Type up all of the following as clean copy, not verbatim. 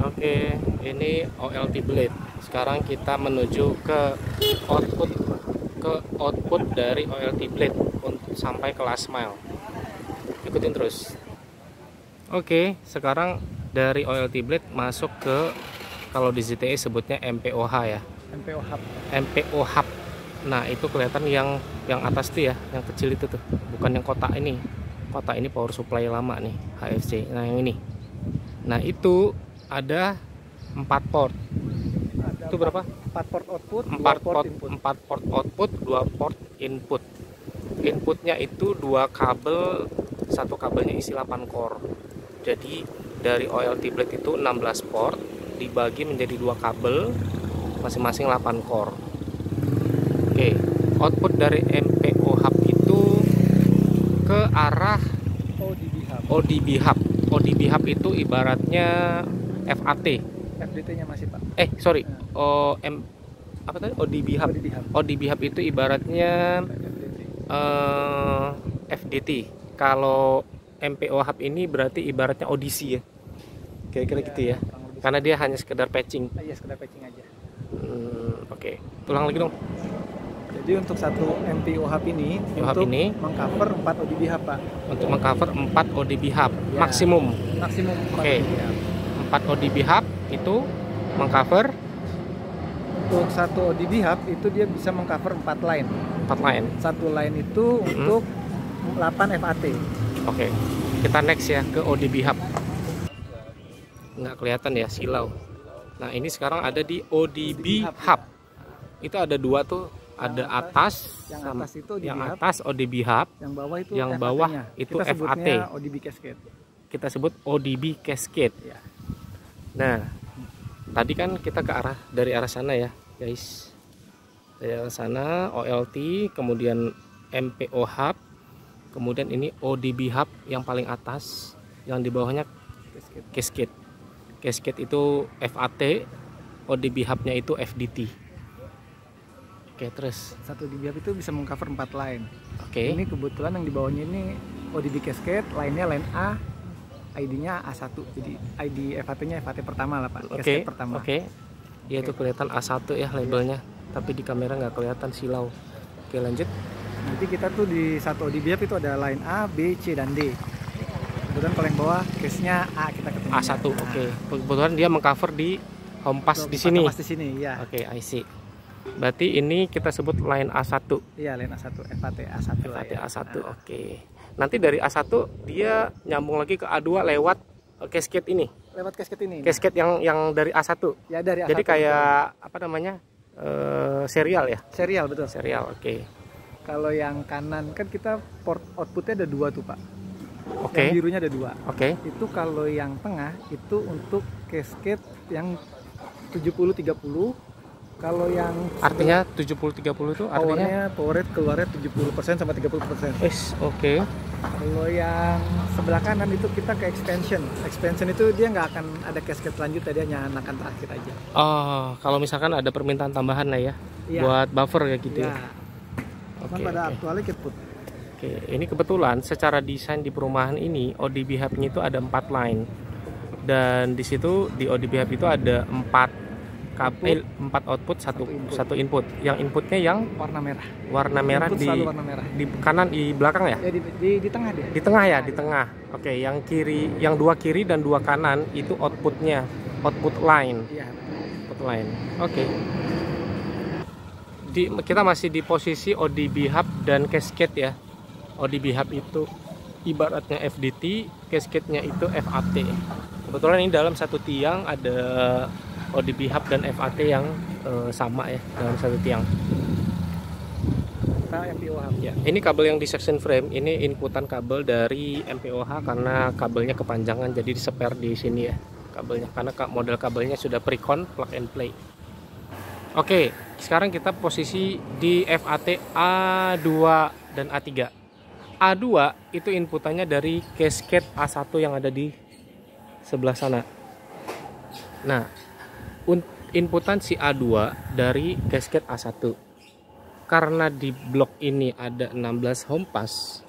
Oke, ini OLT blade. Sekarang kita menuju ke output dari OLT blade untuk sampai ke last mile. Ikutin terus. Oke, sekarang dari OLT blade masuk ke, kalau di ZTE sebutnya MPOH ya. MPO hub. MPO hub. Nah, itu kelihatan yang atas tuh ya, yang kecil itu tuh. Bukan yang kotak ini. Kotak ini power supply lama nih, HFC. Nah, yang ini. Nah, itu ada 4 port. Ada Itu berapa? 4 port output, 4 2 port port, input. 4 port output, 2 port input. Inputnya itu 2 kabel, satu kabelnya isi 8 core. Jadi dari OLT blade itu 16 port dibagi menjadi 2 kabel masing-masing 8 core. Oke, output dari MPO hub itu ke arah ODB hub. ODB hub. ODB hub itu ibaratnya FAT. FDT-nya masih, Pak. Sorry. Apa tadi? ODB hub. ODB hub. ODB hub itu ibaratnya FDT. FDT. Kalau MPO hub ini berarti ibaratnya audisi ya. Kira-kira Ya, gitu ya. kurang lebih. Karena dia hanya sekedar patching. Iya, sekedar patching aja. Oke. Ulang lagi dong. Jadi untuk satu MPO hub ini MPO hub ini mengcover 4 ODB hub, Pak. Untuk mengcover 4 ODB hub Ya. maksimum. Maksimum 4 Oke. ODB hub. 4 ODB hub itu mengcover Untuk satu ODB hub itu dia bisa mengcover 4 line. 4 line. Satu line itu untuk 8 FAT. Oke. Kita next ya ke ODB hub. Nggak kelihatan ya, silau. Nah, ini sekarang ada di ODB hub. Itu ada 2 tuh, ada atas, Yang sama atas itu ODB yang hub, atas ODB hub, yang bawah itu yang FAT-nya. bawah itu Kita sebutnya FAT. ODB cascade. Kita sebut ODB cascade. Ya. Nah, tadi kan kita dari arah sana ya, guys. Dari arah sana OLT, kemudian MPO hub, kemudian ini ODB hub yang paling atas, yang di bawahnya Cascade. cascade. Cascade itu FAT, ODB hubnya itu FDT. Oke, terus. Satu ODB hub itu bisa mengcover 4 line. Oke. Ini kebetulan yang di bawahnya ini ODB cascade, line-nya line A, ID-nya A1. Jadi ID FAT-nya FAT pertama lah, Pak. Oke. Cascade pertama. Oke. Ya, itu kelihatan A1 ya labelnya, tapi di kamera nggak kelihatan, silau. Oke, lanjut. Nanti kita tuh di satu ODB hub itu ada line A, B, C, dan D. Kebetulan kalau yang bawah case-nya A kita ketemu. A1. Oke. Kebetulan dia mengcover di home pass di sini. Pas di sini, ya. Oke, I see. Berarti ini kita sebut line A1. Iya, line A1, FAT A1. FAT A1. Oke. Nanti dari A1 dia nyambung lagi ke A2 lewat cascade ini. Lewat cascade ini. Cascade yang dari A1. Ya, dari A1. Jadi kayak apa namanya? Serial ya. Serial, betul. Serial. Oke. Kalau yang kanan kan kita port outputnya ada 2 tuh, Pak. Oke. Yang birunya ada 2. Oke. Itu kalau yang tengah itu untuk cascade yang 70-30. Kalau yang Artinya 70-30 itu artinya power rate keluarnya 70% sama 30%. oke. Kalau yang sebelah kanan itu kita ke expansion. Expansion itu dia nggak akan ada cascade selanjutnya, dia hanya akan terakhir aja. Oh, kalau misalkan ada permintaan tambahan lah ya, Iya. buat buffer ya gitu ya. Ya. Cuman Oke, pada oke. aktualnya kita put. Oke, ini kebetulan secara desain di perumahan ini ODB hub-nya itu ada 4 line. Dan di situ di ODB hub itu ada 4 kabel, 4 output, satu input. Yang inputnya yang Warna merah. warna merah Input selalu warna merah. di kanan, di belakang ya? Ya di tengah dia. Di tengah ya, di tengah. Oke, yang kiri, yang 2 kiri dan 2 kanan itu outputnya, output line. Iya. Output line. Oke. Kita masih di posisi ODB hub dan cascade ya. ODB hub itu ibaratnya FDT, cascade-nya itu FAT. Kebetulan ini dalam satu tiang ada ODB hub dan FAT yang sama ya dalam satu tiang. Kita MPO hub. Ya, ini kabel yang di section frame, ini inputan kabel dari MPOH karena kabelnya kepanjangan jadi di-spare di sini ya kabelnya, karena model kabelnya sudah pre-con plug and play. Oke, sekarang kita posisi di FAT A2 dan A3. A2 itu inputannya dari cascade A1 yang ada di sebelah sana. Nah, inputan si A2 dari cascade A1. Karena di blok ini ada 16 home pass,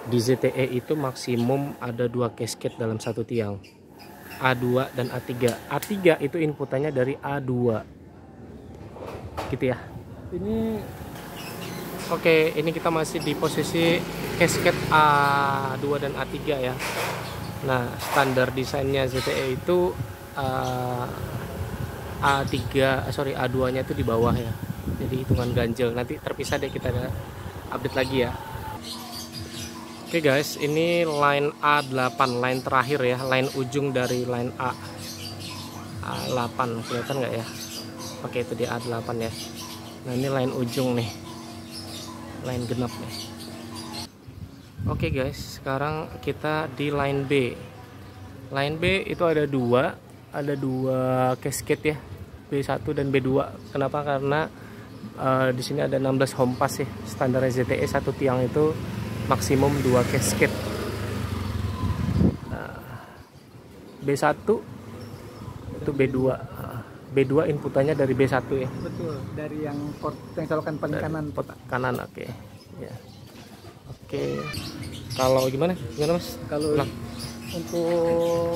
di ZTE itu maksimum ada 2 cascade dalam satu tiang. A2 dan A3. A3 itu inputannya dari A2 gitu ya. Ini Oke, ini kita masih di posisi cascade A2 dan A3 ya. Nah, standar desainnya ZTE itu A2 nya itu di bawah ya. Jadi hitungan ganjel. Nanti terpisah deh, kita ada update lagi ya. Oke guys, ini line A8, line terakhir ya, line ujung dari line A8, kelihatan nggak ya? Oke, itu di A8 ya. Nah, ini line ujung nih, line genap nih. Oke guys, sekarang kita di line B. Line B itu ada dua cascade ya, B1 dan B2. Kenapa? Karena di sini ada 16 home pass ya. Standar ZTE satu tiang itu maksimum 2 cascade. Nah, B1 itu B2. B2 inputannya dari B1 ya. betul, dari yang port yang colokan paling kanan. Port kanan, oke. Ya. Oke. Kalau gimana? Gimana Mas? Kalau untuk